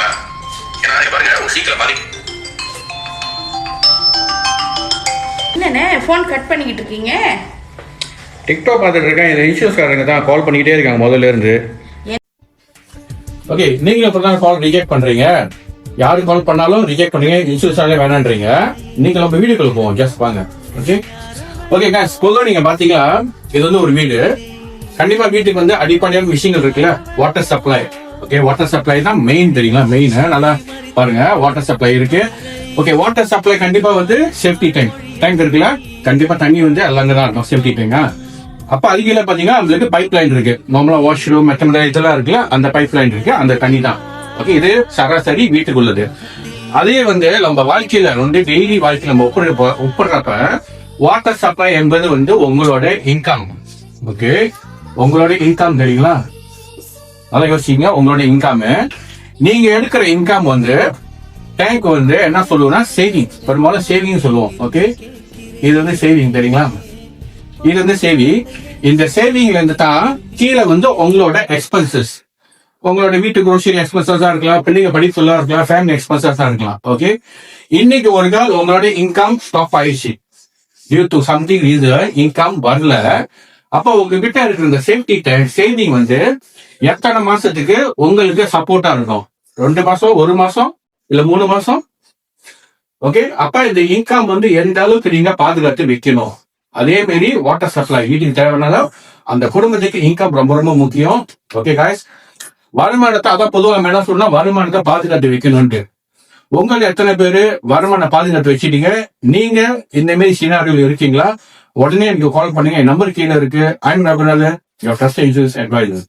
தெரியுமா? ஏன்னா பாருங்க ஒரு சீக்கிரம் பாதி. என்னண்ணே ஃபோன் கட் பண்ணிக்கிட்டு இருக்கீங்க? டிக்டாக் பார்த்துட்டு இருக்கேன். இந்த இன்சூரன்ஸ்காரங்க தான் கால் பண்ணிக்கிட்டே இருக்காங்க முதல்ல இருந்து. ஓகே, நீங்களும் இப்போ தான் கால் ரிஜெக்ட் பண்றீங்க. யாரு கால் பண்ணாலும் ரிஜெக்ட் பண்ணீங்க, இன்சூரன்ஸாலே வேணான்றீங்க. நீங்க நம்ம வீடியோக்குள்ள போவோம், ஜஸ்ட் வாங்க. ஓகே ஓகே guys, பொதுவாக நீங்க பாத்தீங்கன்னா இது வந்து ஒரு வீடு. கண்டிப்பா வீட்டுக்கு வந்து அடிப்படையான விஷயங்கள் இருக்குல்ல, water supply. Okay, water supply தான் மெயின், தெரியுங்களா? மெயின் நல்லா பாருங்க, வாட்டர் சப்ளை இருக்கு. ஓகே, வாட்டர் சப்ளை கண்டிப்பா வந்து சேஃப்டி டேங்க் இருக்குல்ல, கண்டிப்பா தண்ணி வந்து அங்கே தான் இருக்கும், சேஃப்டி டேங்கா. அப்ப அதுக்கீழே பாத்தீங்கன்னா உங்களுக்கு பைப் லைன் இருக்கு. நார்மலா வாஷ்ரூம் மற்ற இதெல்லாம் இருக்குல்ல, அந்த பைப் லைன் இருக்கு, அந்த தண்ணி தான். ஓகே, இது சராசரி வீட்டுக்குள்ளது. அதே வந்து நம்ம வாழ்க்கையில வந்து டெய்லி வாழ்க்கையில நம்ம ஒப்பிடுறப்ப வாட்டர் சப்ளை என்பது வந்து உங்களோட இன்கம். ஓகே, உங்களோட இன்கம் தெரியுங்களா? அதான் யோசிங்க, உங்களோட இன்கம். நீங்க எடுக்கிற இன்கம் வந்து டேங்க் வந்து என்ன சொல்லுவோம்னா சேவிங், பெரும்பாலும் சேவிங் சொல்லுவோம். ஓகே, இது வந்து சேவிங் தெரியுங்களா? இது வந்து சேவிங். இந்த சேவிங்ல இருந்து தான் கீழே வந்து உங்களோட எக்ஸ்பென்சஸ், உங்களோட வீட்டு குரோசரி எக்ஸ்பென்சஸா இருக்கலாம், பிள்ளைங்க படிப்புலாம் இருக்கலாம், ஃபேமிலி எக்ஸ்பென்சஸா இருக்கலாம். ஓகே, இன்னைக்கு ஒரு நாள் உங்களோட இன்கம் ஸ்டாப் ஆயிடுச்சு, due to something reason income வரல. அப்ப உங்ககிட்ட இருக்கிற இந்த சேஃப்டி சேவிங் வந்து எத்தனை மாசத்துக்கு உங்களுக்கு சப்போர்ட்டா இருக்கும்? 2 மாசம், 1 மாசம், இல்ல 3 மாசம்? ஓகே, அப்ப இந்த இன்கம் வந்து எந்த அளவுக்கு நீங்க பாதுகாத்து வைக்கணும். அதே மாதிரி வாட்டர் சப்ளை வீட்டுக்கு தேவையான அந்த குடும்பத்துக்கு இன்கம் ரொம்ப ரொம்ப முக்கியம். ஓகே காய்ஸ், வருமானத்தை அதான் பொதுவாக நம்ம என்ன சொல்லணும், வருமானத்தை பாதுகாத்து வைக்கணும்ட்டு. உங்களை எத்தனை பேரு வருமானம் பாதுகாத்து வச்சுட்டீங்க? நீங்க இந்த மாதிரி சினாரியோல இருக்கீங்களா? உடனே எனக்கு கால் பண்ணுங்க, என் நம்பர் கீழே இருக்கு. I'm Raghunathan, your trust insurance advisor.